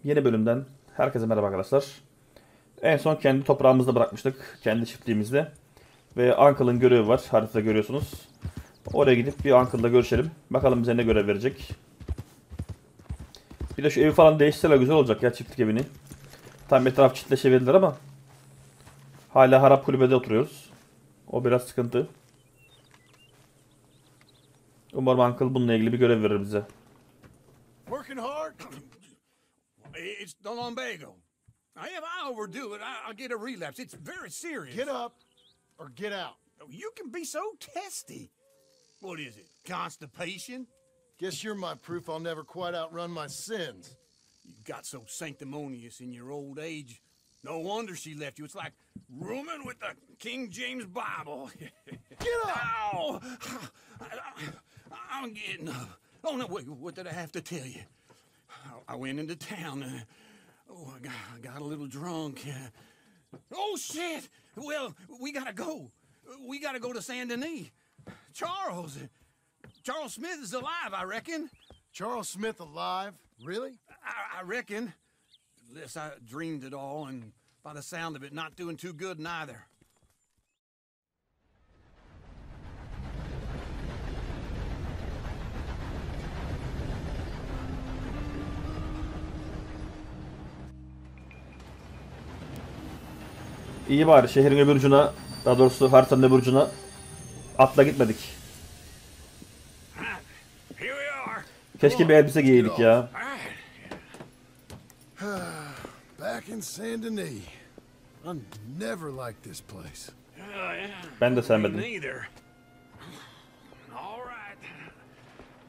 Yeni bölümden herkese merhaba arkadaşlar. En son kendi toprağımızda bırakmıştık. Kendi çiftliğimizde. Ve Uncle'ın görevi var. Haritada görüyorsunuz. Oraya gidip bir Uncle'la görüşelim. Bakalım bize ne görev verecek. Bir de şu evi falan değiştirseler güzel olacak ya, çiftlik evini. Tam etraf çitleşebilirler ama hala harap kulübede oturuyoruz. O biraz sıkıntı. Umarım Uncle bununla ilgili bir görev verir bize. Working hard? It's the lumbago. If I overdo it, I'll get a relapse. It's very serious. Get up or get out. You can be so testy. What is it? Constipation? Guess you're my proof I'll never quite outrun my sins. You got so sanctimonious in your old age. No wonder she left you. It's like rooming with the King James Bible. Get up! Ow! I'm getting up. Oh, no, wait, what did I have to tell you? I went into town. I got a little drunk. Oh, shit! Well, we gotta go. We gotta go to Saint Denis. Charles Smith is alive, I reckon. Charles Smith alive? Really? I reckon. Unless I dreamed it all, and by the sound of it, not doing too good neither. İyi bari şehrin öbür ucuna, daha doğrusu haritanın öbür ucuna atla gitmedik. Keşke bir elbise giyeydik ya. Back in Saint Denis. I never liked this place. Ben de sevmedim. All right.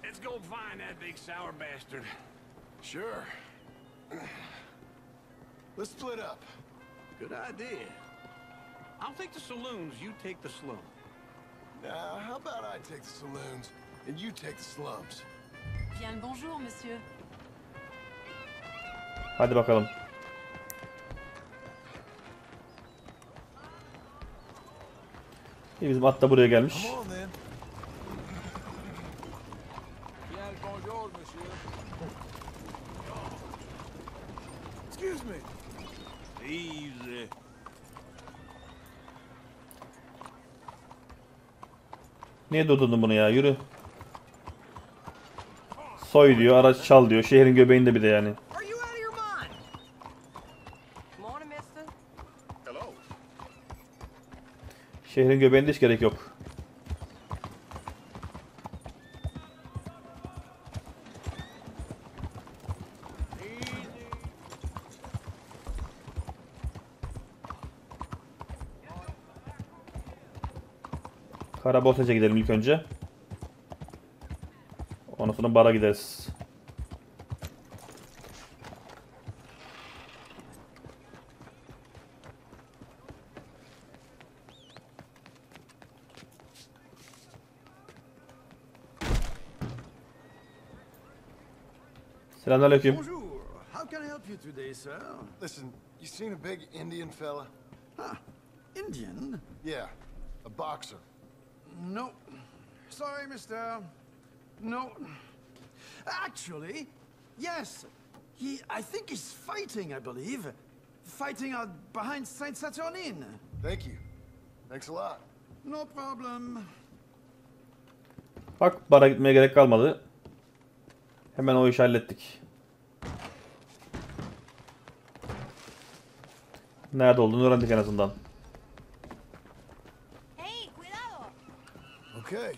Let's go find that big sour bastard. Sure. Let's split up. Good idea. I'll take the saloons, you take the slum. Now, how about I take the saloons and you take the slums? Bien le bonjour, monsieur. Hadi bakalım. İyi, bizim at da buraya gelmiş. Come on then. Bien le bonjour, monsieur. Excuse me. Easy. Niye durdurdun bunu ya? Yürü. Soy diyor, araç çal diyor. Şehrin göbeğinde bir de yani. Şehrin göbeğinde hiç gerek yok. Karaborsac'a gidelim ilk önce. Ondan sonra bara gideriz. Selamünaleyküm. Bonjour. How can I help you today, sir? Listen, you seen a big Indian fella? Ah, Indian? Yeah, a boxer. No. Sorry, mister. No. Actually, yes. I think he's fighting, I believe. Fighting out behind Saint Saturnin. Thank you. Thanks a lot. No problem. Bak, bara gitmeye gerek kalmadı. Hemen o işi hallettik. Nerede olduğunu öğrendik en azından. Hey, cuidado. Okay.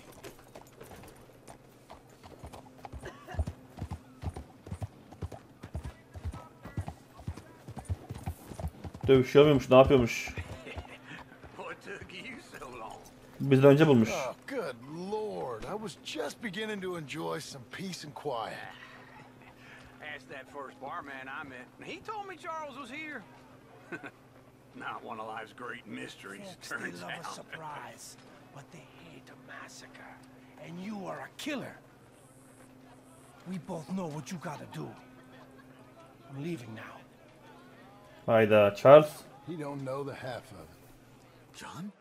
Dövüşüyor muymuş, ne yapıyormuş? What took you so long? Bizden önce bulmuş. Oh, good lord. I was just beginning to enjoy some peace and quiet. Asked that first barman I met, and he told me Charles was here. Not one of life's great mysteries, Folks, turns they love a out. surprise, but they hate a massacre. And you are a killer. We both know what you gotta do. I'm leaving now. Hayda, Charles. He don't know the half of it. John?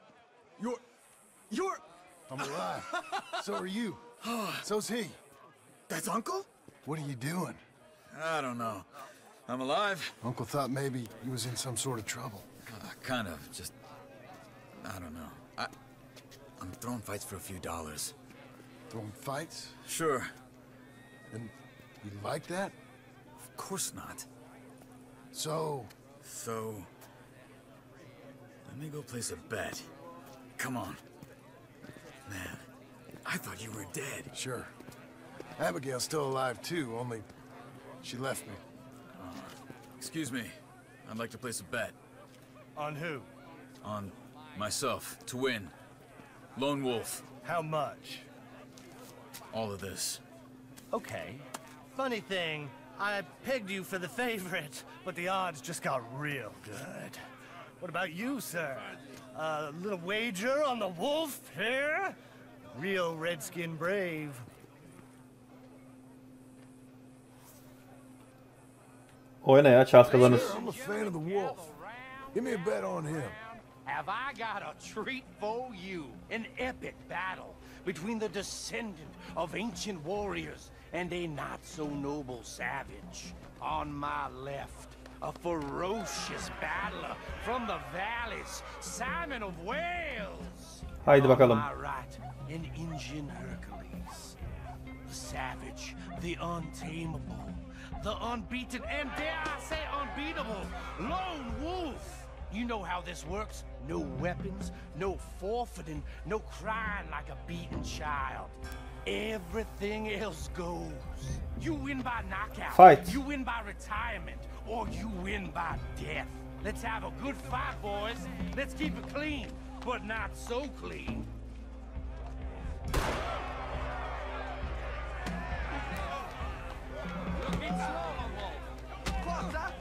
You're... I'm alive. So are you. So's he. That's Uncle? What are you doing? I don't know. I'm alive. Uncle thought maybe you was in some sort of trouble. Kind of. Just, I don't know. I'm throwing fights for a few dollars. Throwing fights? Sure. And you like that? Of course not. So, let me go place a bet. Come on. Man, I thought you were dead. sure. Abigail's still alive too, only she left me. Excuse me. I'd like to place a bet. On who? On myself, to win. Lone wolf. How much? All of this. Okay. Funny thing, I pegged you for the favorite, but the odds just got real good. What about you, sir? A little wager on the wolf here? Real redskin brave. Oyna ya, Charles kazanır. Sure, I'm a fan of the wolf. Give me a bet on him. Have I got a treat for you? An epic battle between the descendant of ancient warriors and a not-so-noble savage. On my left, a ferocious battler from the valleys, Simon of Wales. Haydi bakalım. On my right, an Indian Hercules. The savage, the untamable, the unbeaten, and dare I say unbeatable, lone wolf. You know how this works. No weapons, no forfeiting, no crying like a beaten child. Everything else goes. You win by knockout, Fight. you win by retirement, or you win by death. Let's have a good fight, boys. Let's keep it clean, but not so clean. Looking slow, Wolf. Closer.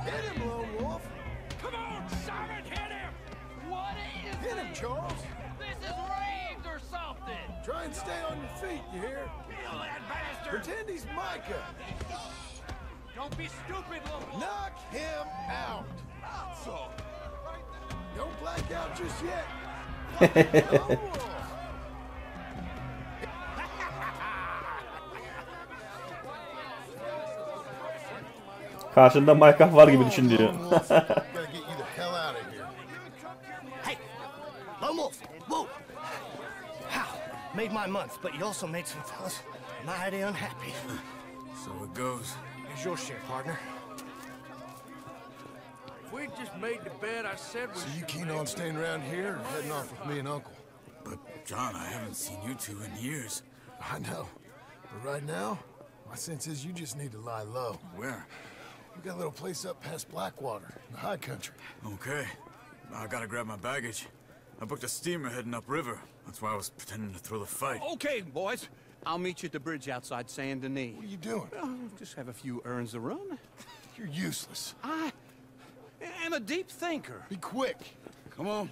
Hit him, Lone Wolf. Come on, Simon, hit him! What is Hit him, Charles. This is rigged or something! Try and stay on your feet, you hear? Kill that bastard! Pretend he's Micah. Don't be stupid, little Knock him out. So, Don't black out just yet. Lone Wolf. Karşında Minecraft var gibi düşün diyor. Lone Wolf. Gotta get you the hell out of here. hey! Lone Wolf, whoa! How? Made my month, but you also made some fellas mighty unhappy. So it goes. Here's your share, partner. If we just made the bet I said we So you keen on staying around here or heading off with me and Uncle? But, John, I haven't seen you two in years. I know. But right now, my sense is you just need to lie low. Where? We got a little place up past Blackwater, in the high country. Okay. I gotta grab my baggage. I booked a steamer heading upriver. That's why I was pretending to throw the fight. Okay, boys. I'll meet you at the bridge outside Saint Denis. What are you doing? Oh, just have a few errands to run. You're useless. I am a deep thinker. Be quick. Come on.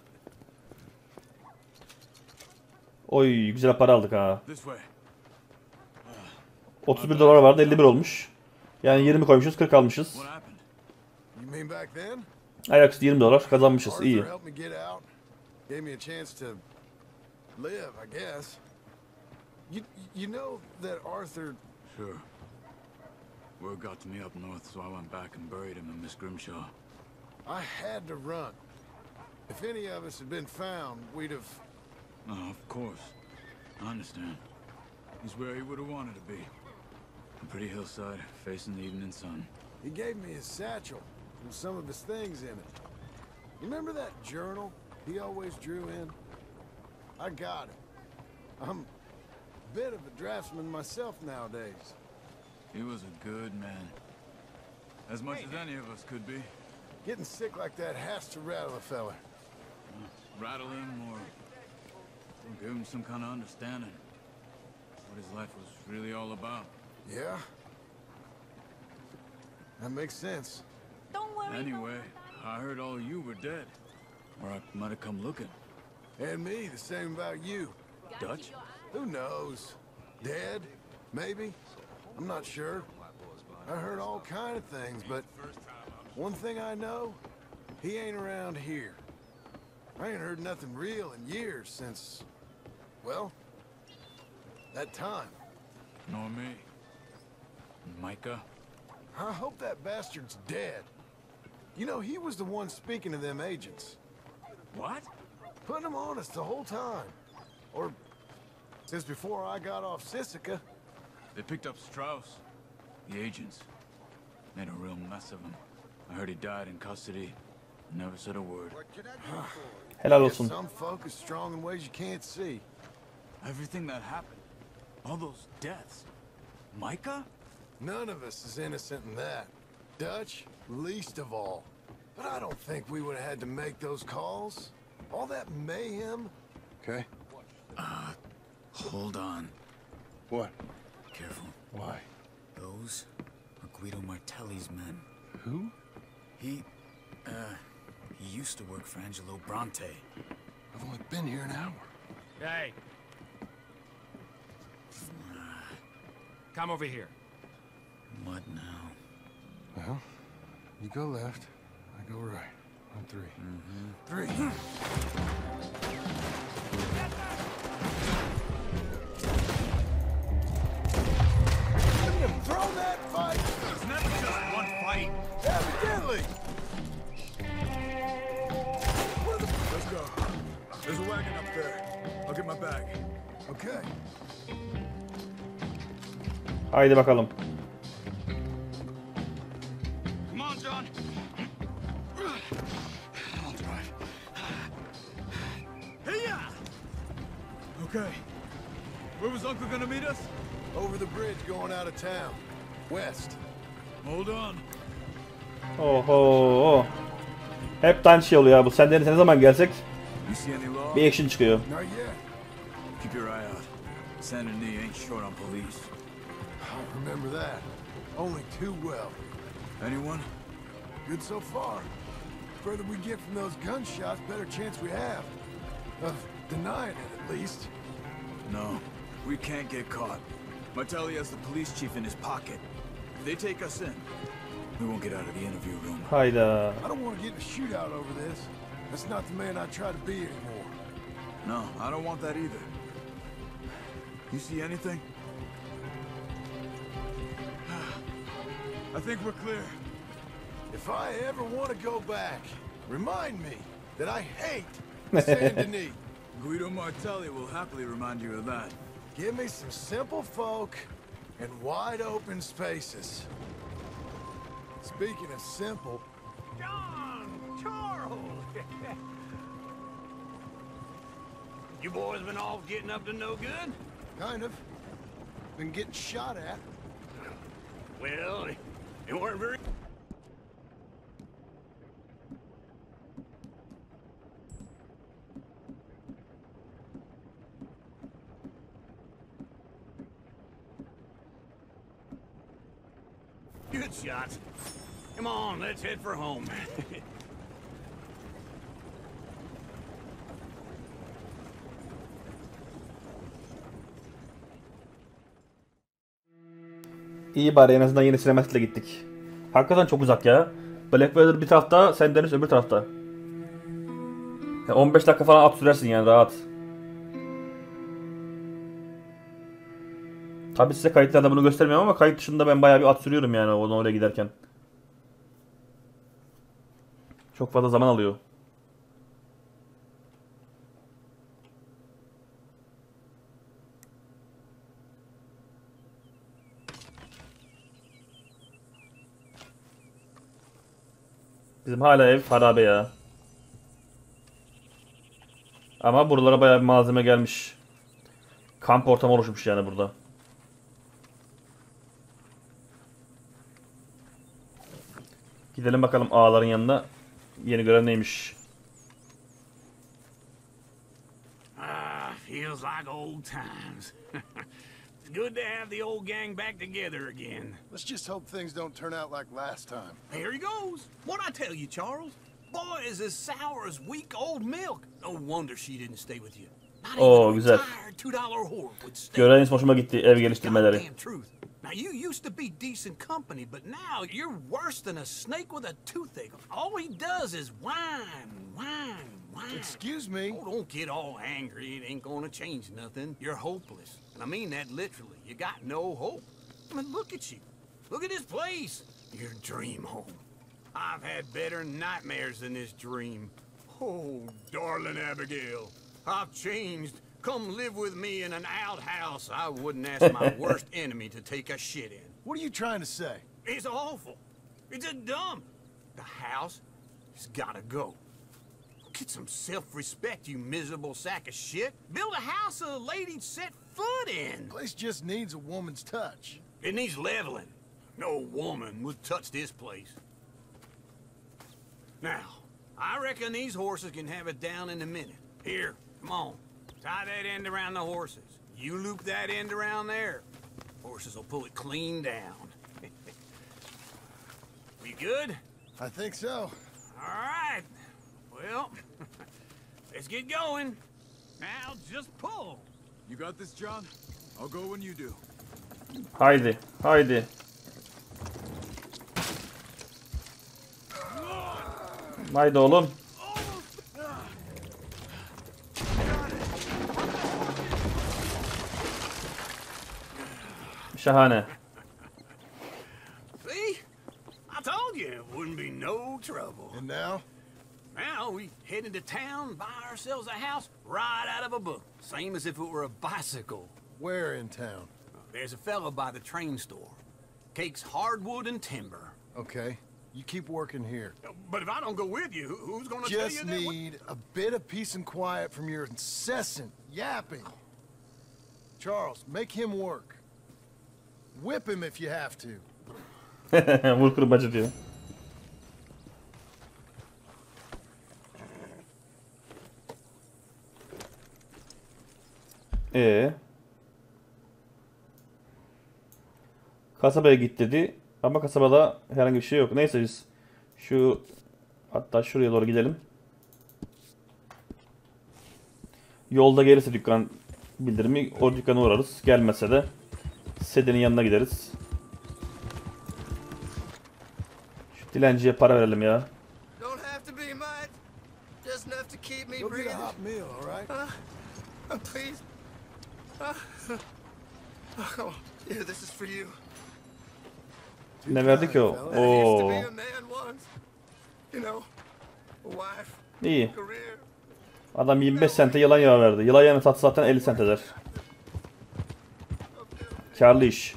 Oy, güzel para aldık ha. This way. 31 dolar vardı, 51 olmuş. Yani 20 koymuşuz, 40 almışız. What happened? You mean back then? Ayaküstü 20 dolar kazanmışız, Arthur iyi. helped me get out. Gave me a chance to live, I guess. You know that Arthur... Sure. Word got to me up north, so I went back and buried him in Miss Grimshaw. I had to run. If any of us had been found, we'd have... Oh, of course. I understand. He's where he would have wanted to be. A pretty hillside, facing the evening sun. He gave me his satchel with some of his things in it. Remember that journal he always drew in? I got it. I'm a bit of a draftsman myself nowadays. He was a good man. As much as any of us could be. Getting sick like that has to rattle a fella. Rattle him or give him some kind of understanding. What his life was really all about. Yeah? That makes sense. Don't worry. Anyway, I heard all you were dead. Or I might have come looking. And me, the same about you. Dutch? Who knows? Dead? Maybe? I'm not sure. I heard all kind of things, but one thing I know, he ain't around here. I ain't heard nothing real in years since, well, that time. Nor me. Micah? I hope that bastard's dead. You know, he was the one speaking to them agents. What? Putting them on us the whole time. Or since before I got off Sisika. They picked up Strauss. The agents. Made a real mess of him. I heard he died in custody. Never said a word. Helal Guess olsun. some folk is strong in ways you can't see. Everything that happened. All those deaths. Micah? None of us is innocent in that. Dutch, least of all. But I don't think we would have had to make those calls. All that mayhem. Okay. Hold on. What? Careful. Why? Those are Guido Martelli's men. Who? He used to work for Angelo Bronte. I've only been here an hour. Hey. Come over here. What now? Well, you go left, I go right. On three. Three. Throw that fight! It's never just one fight. Evidently! Let's go. There's a wagon up there. I'll get my bag. Okay. Haydi bakalım. Come on, John. I'll drive. Hey-ya! Okay. Where was Uncle gonna meet us? Over the bridge going out of town. West. Hold on. Oho. Hep aynı şey oluyor ya bu. Senden ne zaman gelsek You see any law? bir action çıkıyor. Not yet. Keep your eye out. Saint Denis ain't short on police. I remember that. Only too well. Anyone? Good so far. Further we get from those gunshots, better chance we have. Of denying it, at least. No. We can't get caught. Martelli has the police chief in his pocket. If they take us in, we won't get out of the interview room. Hayda. I don't want to get in a shootout over this. That's not the man I try to be anymore. No, I don't want that either. You see anything? I think we're clear. If I ever want to go back, remind me that I hate Saint Denis. Guido Martelli will happily remind you of that. Give me some simple folk and wide open spaces. Speaking of simple, John! Charles! You boys been all getting up to no good? kind of. Been getting shot at. Well, it weren't very... Good shots. Come on, let's head for home. İyi bari en azından yeni sinematikle gittik. Hakikaten çok uzak ya. Blackwater bir tarafta, Saint Denis öbür tarafta. Ya 15 dakika falan at sürersin yani rahat. Tabi size kayıtlarda bunu göstermiyorum ama kayıt dışında ben bayağı bir at sürüyorum yani oraya giderken. Çok fazla zaman alıyor. Bizim hala ev harabe ya. Ama buralara bayağı bir malzeme gelmiş. Kamp ortamı oluşmuş yani burada. Gidelim bakalım ağaların yanına. Yeni görev neymiş? Feels like old times. It's good to have the old gang back together again. Let's just hope things don't turn out like last time. Here he goes. What'd I tell you, Charles? Boy is as sour as week-old milk. No wonder she didn't stay with you. Not Oo, even a güzel. retired $2 whore would stay. Göreviniz hoşuma gitti. Ev geliştirmeleri. Goddamn truth. Now, you used to be decent company, but now you're worse than a snake with a toothache. All he does is whine, whine, whine. Excuse me. Oh, don't get all angry. It ain't gonna change nothing. You're hopeless. And I mean that literally. You got no hope. I mean, look at you. Look at this place. Your dream home. I've had better nightmares than this dream. Oh, darling Abigail, I've changed. Come live with me in an outhouse. I wouldn't ask my worst enemy to take a shit in. What are you trying to say? It's awful. It's a dump. The house has gotta go. Get some self-respect, you miserable sack of shit. Build a house a lady'd set foot in. Place just needs a woman's touch. It needs leveling. No woman would touch this place. Now, I reckon these horses can have it down in a minute. Here, come on. Tie that end around the horses. You loop that end around there. Horses will pull it clean down. We good? I think so. All right. Well, let's get going. Now just pull. You got this, John? I'll go when you do. Haydi, haydi. Haydi oğlum. Şahane. See? I told you it wouldn't be no trouble. And now? Now we head into town, buy ourselves a house right out of a book. Same as if it were a bicycle. Where in town? There's a fella by the train store. Cakes hardwood and timber. Okay. You keep working here. But if I don't go with you, who's gonna tell you Just that? need a bit of peace and quiet from your incessant yapping. Charles, make him work. Whip him if you have to. Vur kırbacı diyor. Kasabaya git dedi. Ama kasabada herhangi bir şey yok. Neyse biz hatta şuraya doğru gidelim. Yolda gelirse dükkan bildirimi o dükkana uğrarız. Gelmese de Seden'in yanına gideriz. Şu dilenciye para verelim ya. Don't have to be much. Just enough to keep me Go get breathing. a hot meal, all right? Please. Come on. Here, this is for you. Ne verdi ki o? I used to Oo. be a man once. You know, a wife, İyi. career. Adam 25 sente yılan yağı verdi. Yılan yağını satsa zaten 50 sent eder. Karlı iş.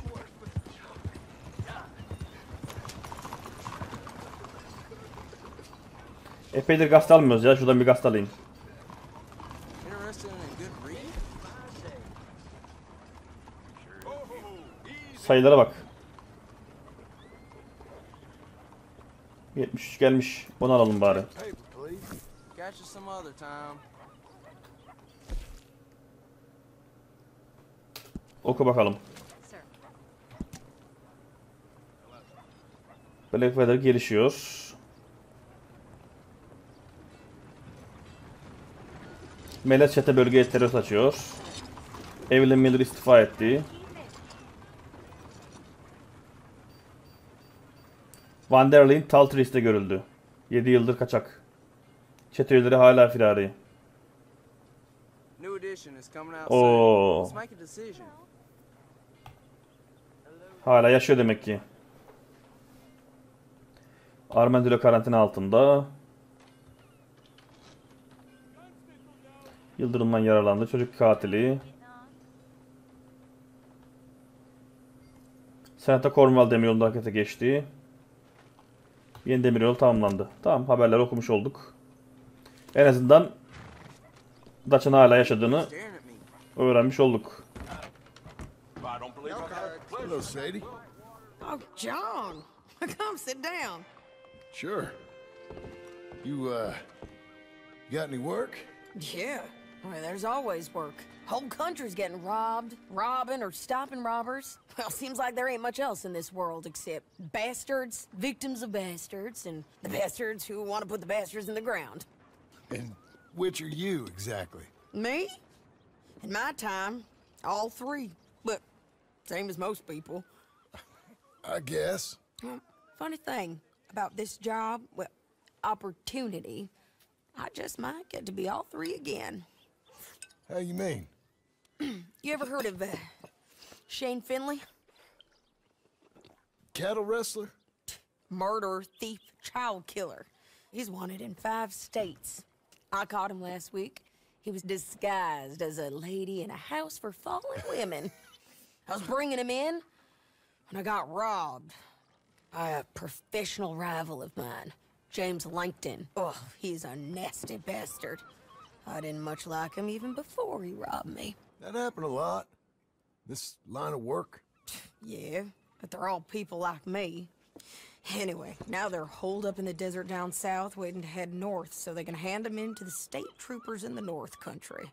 Epeydir gazete almıyoruz ya. Şuradan bir gazete alayım. Interested in a good read? Sayılara bak. 73 gelmiş. Onu alalım bari. Paper, please. Catch you some other time. Oku bakalım. Blackwater gelişiyor. Melez çete bölgeye terör açıyor. Evelyn Miller istifa etti. Van der Leen Taltris'te görüldü. 7 yıldır kaçak. Çete üyeleri hala firari. New edition is coming out Oo. soon. Let's make a decision. Hala yaşıyor demek ki. Armandilo karantina altında. Yıldırımdan yaralandı. Çocuk katili. Senator Cornwall demiryolunda harekete geçti. Yeni demiryolu tamamlandı. Tamam, haberleri okumuş olduk. En azından Dutch'ın hala yaşadığını Staring at me. öğrenmiş olduk. Hello, Sadie. Oh, John. Come sit down. Sure. You got any work? Yeah. Well, there's always work. Whole country's getting robbed, robbing, or stopping robbers. Well, seems like there ain't much else in this world except bastards, victims of bastards, and the bastards who want to put the bastards in the ground. And which are you, exactly? Me? In my time, all three. But same as most people. I guess. Well, funny thing about this job, well, opportunity, I just might get to be all three again. How you mean? You ever heard of Shane Finley? cattle rustler? Murderer, thief, child killer. He's wanted in 5 states. I caught him last week. He was disguised as a lady in a house for fallen women. I was bringing him in when I got robbed by a professional rival of mine, James Langton. Oh, he's a nasty bastard. I didn't much like him even before he robbed me. That happened a lot. This line of work. Yeah, but they're all people like me. Anyway, now they're holed up in the desert down south, waiting to head north so they can hand them in to the state troopers in the north country.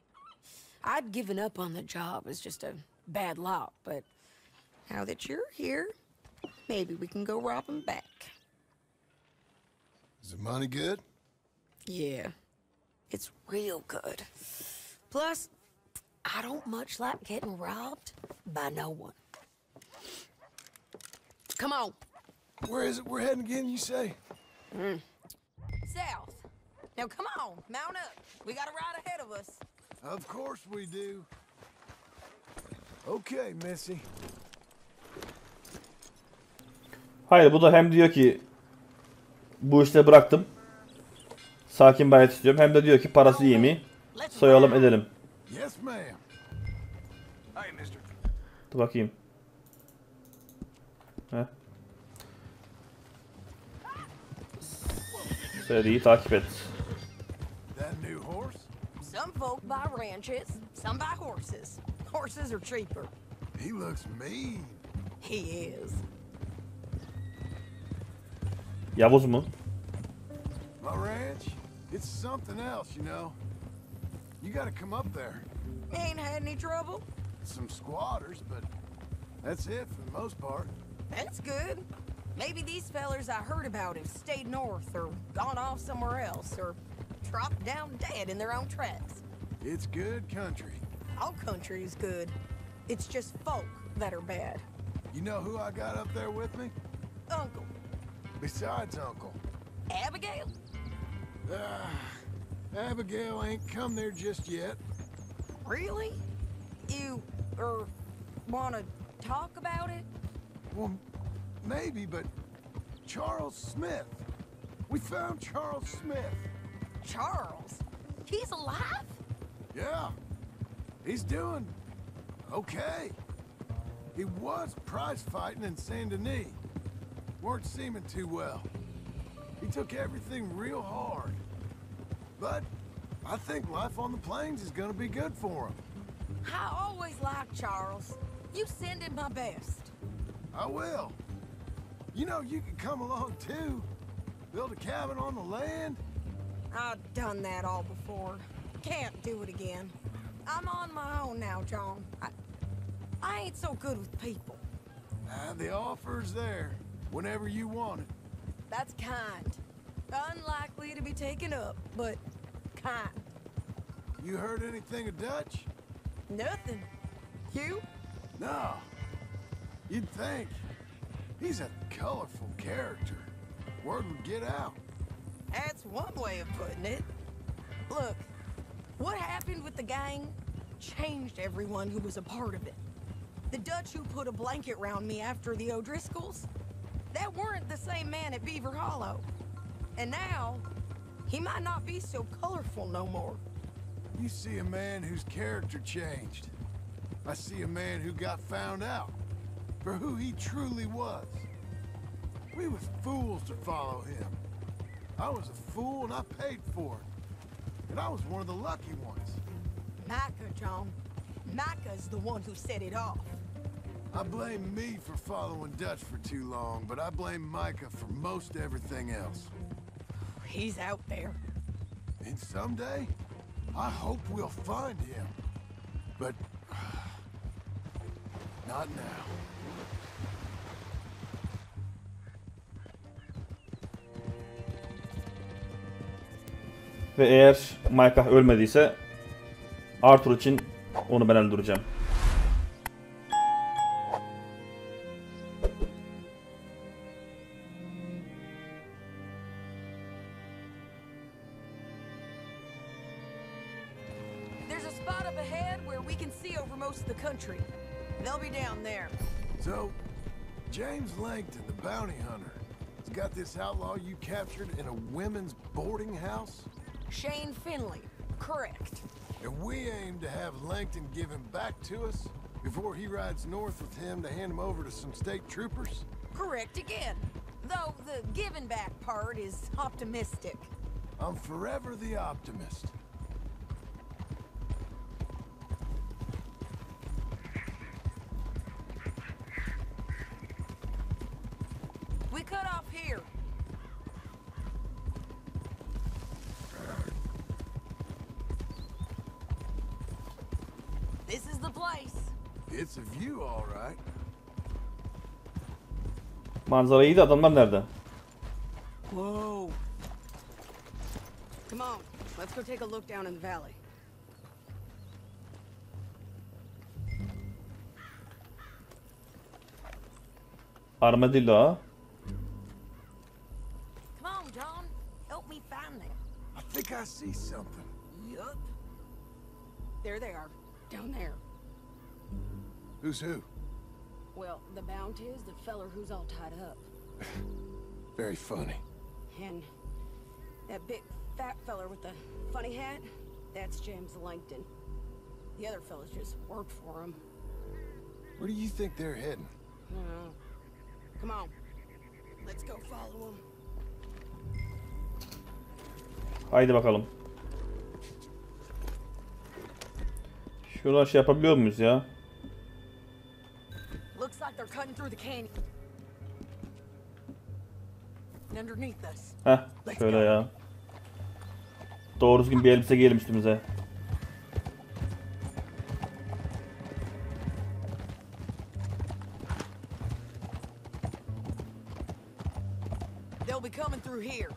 I'd given up on the job as just a bad lot, but now that you're here, maybe we can go rob them back. Is the money good? Yeah, it's real good. Plus, I don't much like getting robbed by no one. Come on. Where is it we're heading again, you say? South. Now come on, mount up. We got a ride ahead of us. Of course we do. Okay, Missy. Hayır, bu da hem diyor ki bu işte bıraktım. Sakin bir hayat istiyorum. Hem de diyor ki parası iyi mi? Soyalım edelim. Yes, ma'am. Hey, mister. Dur bakayım. Heh. Seriyi takip et. That new horse? Some folk buy ranches, some buy horses. Horses are cheaper. He looks mean. He is. Yavuz mu? My ranch? It's something else, you know. You gotta come up there. Ain't had any trouble? Some squatters, but that's it for the most part. That's good. Maybe these fellers I heard about have stayed north or gone off somewhere else or dropped down dead in their own tracks. It's good country. All country is good. It's just folk that are bad. You know who I got up there with me? Uncle. Besides Uncle. Abigail? Abigail ain't come there just yet. Really? You, wanna talk about it? Well, maybe, but Charles Smith. We found Charles Smith. Charles? He's alive? Yeah. He's doing okay. He was prize fighting in Saint Denis. Weren't seeming too well. He took everything real hard. But I think life on the plains is gonna be good for him. I always liked Charles. You send him my best. I will. You know, you can come along too. Build a cabin on the land. I've done that all before. Can't do it again. I'm on my own now, John. I ain't so good with people. The offer's there, whenever you want it. That's kind. Unlikely to be taken up, but kind. You heard anything of Dutch? Nothing. You? No. You'd think. He's a colorful character. Word would get out. That's one way of putting it. Look, what happened with the gang changed everyone who was a part of it. The Dutch who put a blanket round me after the O'Driscolls, that weren't the same man at Beaver Hollow. And now, he might not be so colorful no more. You see a man whose character changed. I see a man who got found out for who he truly was. We was fools to follow him. I was a fool and I paid for it. And I was one of the lucky ones. Micah, John. Micah's the one who set it off. I blame me for following Dutch for too long, but I blame Micah for most everything else. He's out there. And someday, I hope we'll find him. But not now. Ve eğer Micah ölmediyse Arthur için onu ben öldüreceğim. There's a spot up ahead where we can see over most of the country. They'll be down there. So, James Langton, the bounty hunter. He's got this outlaw you captured in a women's boarding house. Shane Finley, correct. And we aim to have Langton give him back to us before he rides north with him to hand him over to some state troopers. Correct again. Though the giving back part is optimistic. I'm forever the optimist. We cut off here. This is the place. It's a view, all right. Manzara iyi de adamlar nerede? Whoa. Come on, let's go take a look down in the valley. Armadillo. Come on, John. Help me find them. I think I see something. Yup. There they are, down there. Who's who? Well, the bounty is the feller who's all tied up. Very funny. And that big fat feller with the funny hat, that's James Langton. The other fellas just work for him. Where do you think they're heading? I don't know. Come on. Let's go follow him. Haydi bakalım. Şuradan şey yapabiliyor muyuz ya? Looks like they're cutting through the canyon. And underneath us. Heh, şöyle ya. Doğru düzgün bir elbise giyelim üstümüze. They'll be coming through here.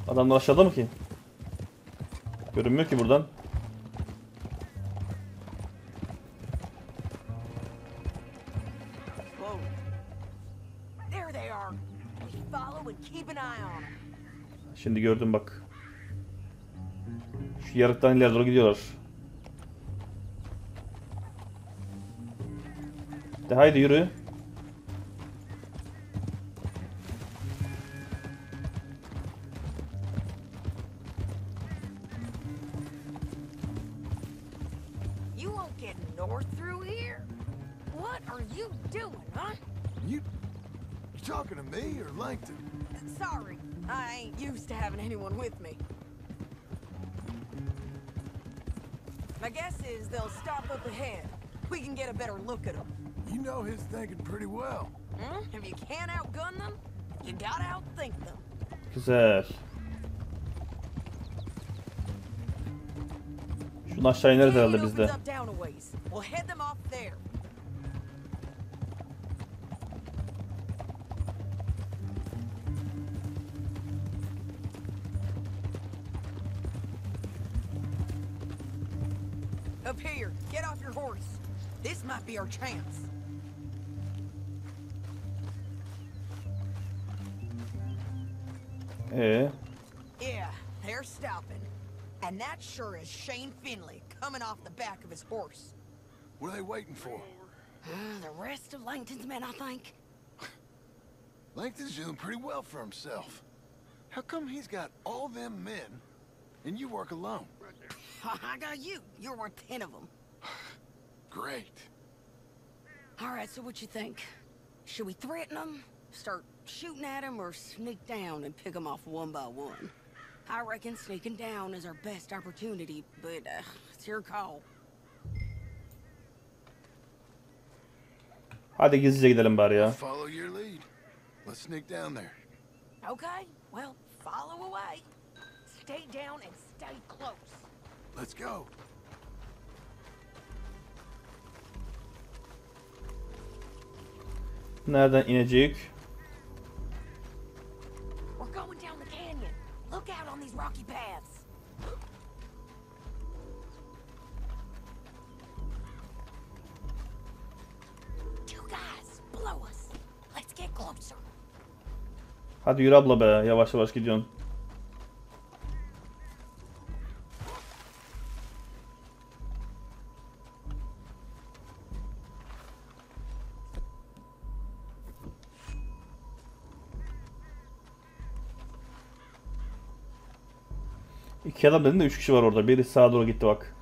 Adamlar aşağıda mı ki? Görünmüyor ki buradan. Whoa. There they are. We follow and keep an eye on them. Şimdi gördüm bak. Şu yarıktan ileri doğru gidiyorlar. De haydi yürü. You won't get north through here? What are you doing, huh? You talking to me or Langton? Sorry, I ain't used to having anyone with me. My guess is they'll stop up ahead. We can get a better look at them. You know his thinking pretty well. If you can't outgun them, you gotta outthink them. Güzel. Şunu aşağı ineriz herhalde Canyon biz de. opens up down a ways. We'll head them off there. Up here, get off your horse. This might be our chance. Yeah, they're stopping. And that sure is Shane Finley coming off the back of his horse. What are they waiting for? The rest of Langton's men, I think. Langton's doing pretty well for himself. How come he's got all them men and you work alone? I got you. You're worth 10 of them. Great. All right, so what you think? Should we threaten them, start shooting at them, or sneak down and pick them off one by one? I reckon sneaking down is our best opportunity, but it's your call. Hadi gizlice gidelim bari ya. Follow your lead. Let's sneak down there. Okay, well, follow away. Stay down and stay close. Let's go. Nereden inecek? We're going down the canyon. Look out on these rocky paths. Two guys below us. Let's get closer. Hadi yürü abla be. Yavaş yavaş gidiyorsun. İki adam dedin de 3 kişi var orada. Biri sağa doğru gitti bak.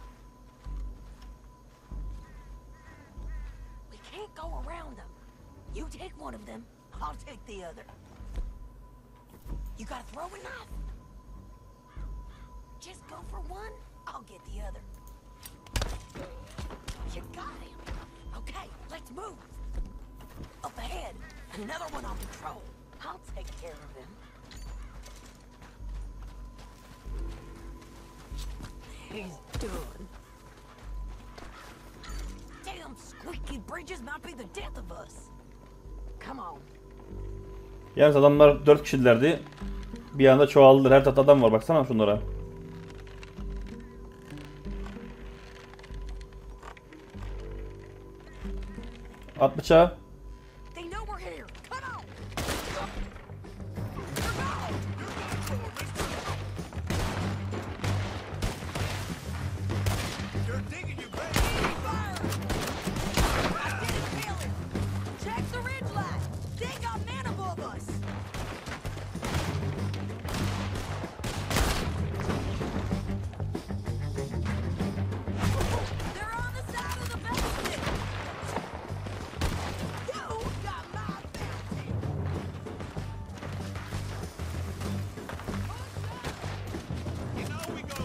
We can't go around them. You take one of them, I'll take the other. You gotta throw a knife. Just go for one, I'll get the other. You got him. Okay, let's move. Up ahead, another one on patrol. I'll take care of him. He's done. Damn squeaky bridges might be the death of us. Come on. Yalnız adamlar 4 kişilerdi. Bir anda çoğaldılar. Her tarafta adam var. Baksana şunlara. At bıçağı. They know we're here. Come on. You're digging, you better. I didn't feel it. Check the ridge line. They got men above us. They're on the side of the basement. You got my bounty. You know we go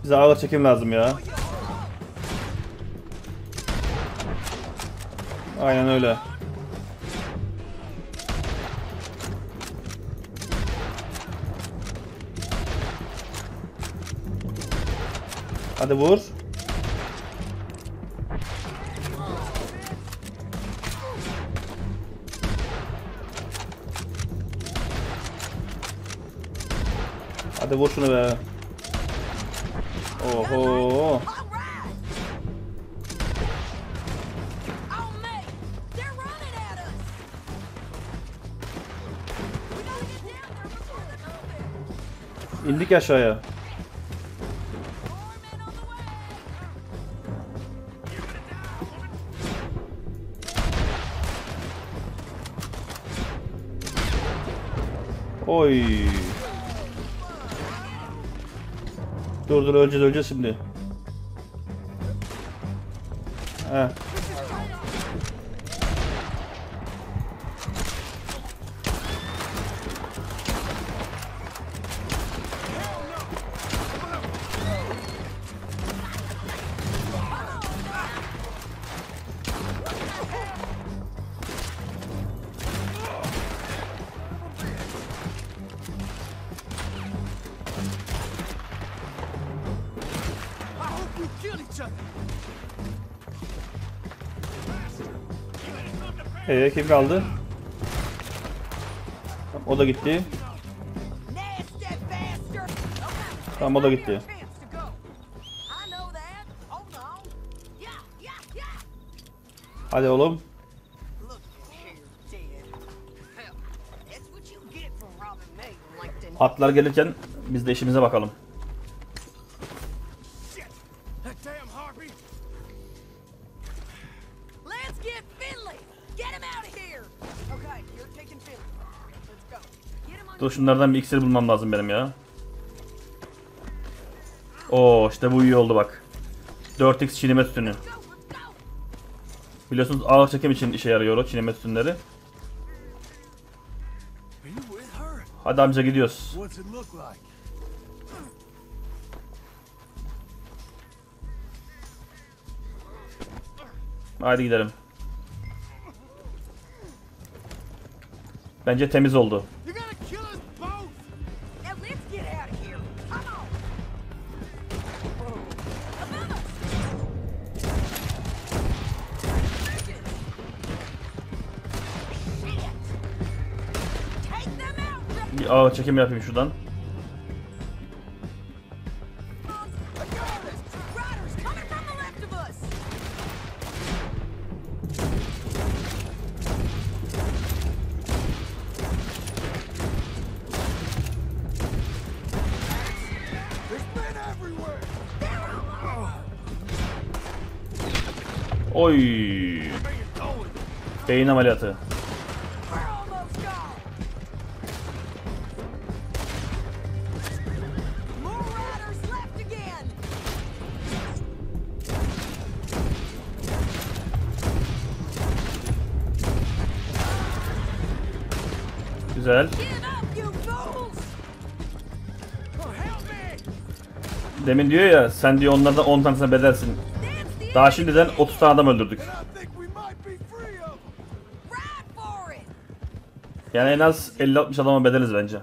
Bize ağır çekim lazım ya. Aynen öyle. Hadi vur. Hadi vur şunu be. Oho. All right. Oh, mate, they're running at us. We gotta get down there before they move it. İndik aşağıya. More men on the way. Oy. Dur öleceğiz şimdi. Heh. I hope you kill each other. Kim kaldı? O da gitti. Nasty bastard. Okay. Tamam, o da gitti. Chance to go. I know that. Hold on. Yeah. Hadi oğlum. Look here, dead. Hell, that's what you get for robbing me, LinkedIn. Atlar gelirken biz de işimize bakalım. Shit! That damn harpy! Let's get Finley. Get him out of here. Okay, you're taking Finley. Let's go. Get him on. Dur şunlardan bir iksir bulmam lazım benim ya. Oo işte bu iyi oldu bak. 4x çiğneme tütünü. Let's go. Biliyorsunuz ağır çekim için işe yarıyor o çiğneme tütünleri. Are you with her? Hadi amca gidiyoruz. What's it look like? Hadi gidelim. Bence temiz oldu. You gotta kill us both! Now let's get out of here. Come on. Above us. Shit. Take them out. Bir ağır çekim yapayım şuradan. Riders coming from the left of us. There's men everywhere! Oy. Beyin ameliyatı. Güzel. Demin diyor ya, sen diyor onlardan 10 tanesine bedelsin. Daha şimdiden 30 tane adam öldürdük. Yani en az 50-60 adama bedeliz bence.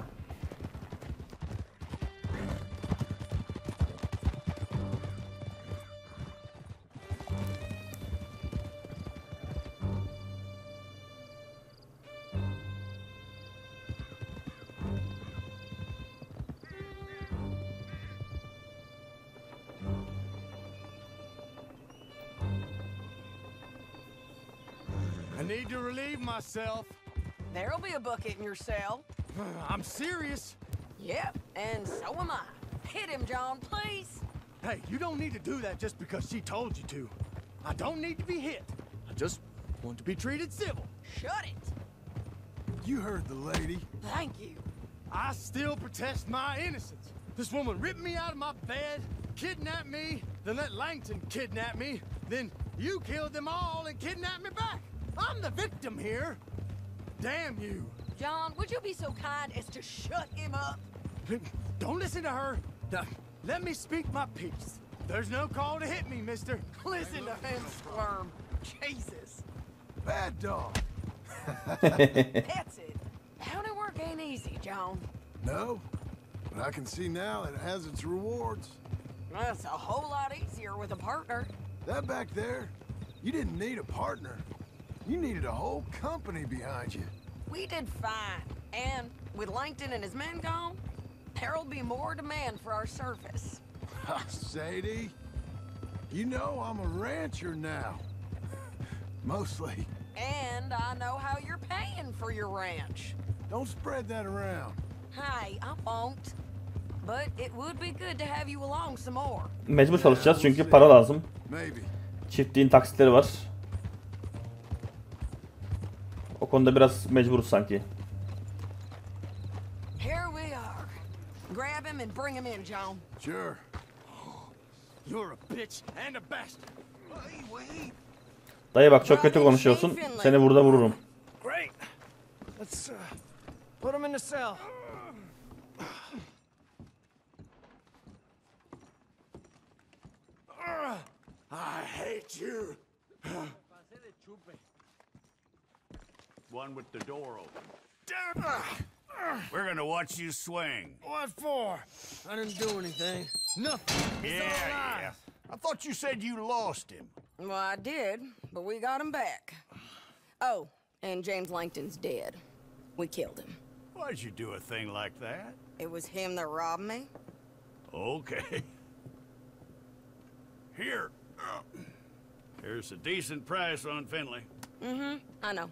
I need to relieve myself. There'll be a bucket in your cell. I'm serious. Yep, and so am I. Hit him, John, please. Hey, you don't need to do that just because she told you to. I don't need to be hit. I just want to be treated civil. Shut it. You heard the lady. Thank you. I still protest my innocence. This woman ripped me out of my bed, kidnapped me, then let Langton kidnap me, then you killed them all and kidnapped me back. I'm the victim here. Damn you. John, would you be so kind as to shut him up? Don't listen to her. Now, let me speak my piece. There's no call to hit me, mister. Listen to him squirm. Jesus. Bad dog. That's it. County work ain't easy, John. No, but I can see now it has its rewards. That's a whole lot easier with a partner. That back there, you didn't need a partner. You needed a whole company behind you. We did fine. And with Langton and his men gone, there'll be more demand for our service. Sadie, you know I'm a rancher now. Mostly. And I know how you're paying for your ranch. Don't spread that around. Hey, I won't. But it would be good to have you along some more. Mecbur çalışacağız çünkü para lazım. Maybe. Çiftliğin taksitleri var. O konuda biraz mecburuz sanki. Here we are. Grab him and bring him in, John. Sure. You're a bitch and a bastard. Wait. Dayı bak çok kötü konuşuyorsun. Seni burada vururum. Great. Let's put him in the cell. I hate you. One with the door open. We're gonna watch you swing. What for? I didn't do anything. Nothing. He's alive. I thought you said you lost him. Well, I did, but we got him back. Oh, and James Langton's dead. We killed him. Why'd you do a thing like that? It was him that robbed me. Okay. Here. Here's a decent price on Finley. Mm-hmm, I know.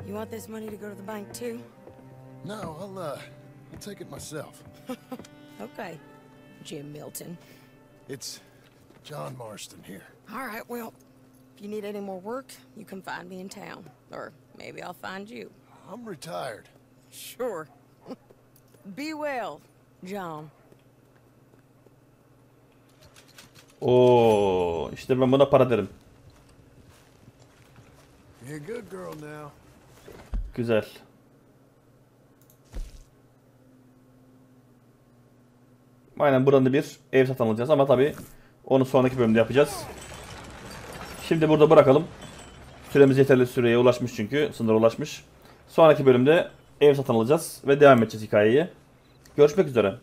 You want this money to go to the bank, too? No, I'll take it myself. Okay, Jim Milton. It's John Marston here. All right, well, if you need any more work, you can find me in town. Or maybe I'll find you. I'm retired. Sure. Be well, John. Oo, işte ben buna para derim. You're a good girl now. Güzel. Aynen buranın bir ev satın alacağız ama tabii onu sonraki bölümde yapacağız. Şimdi burada bırakalım. Süremiz yeterli süreye ulaşmış çünkü. Sınıra ulaşmış. Sonraki bölümde ev satın alacağız ve devam edeceğiz hikayeye. Görüşmek üzere.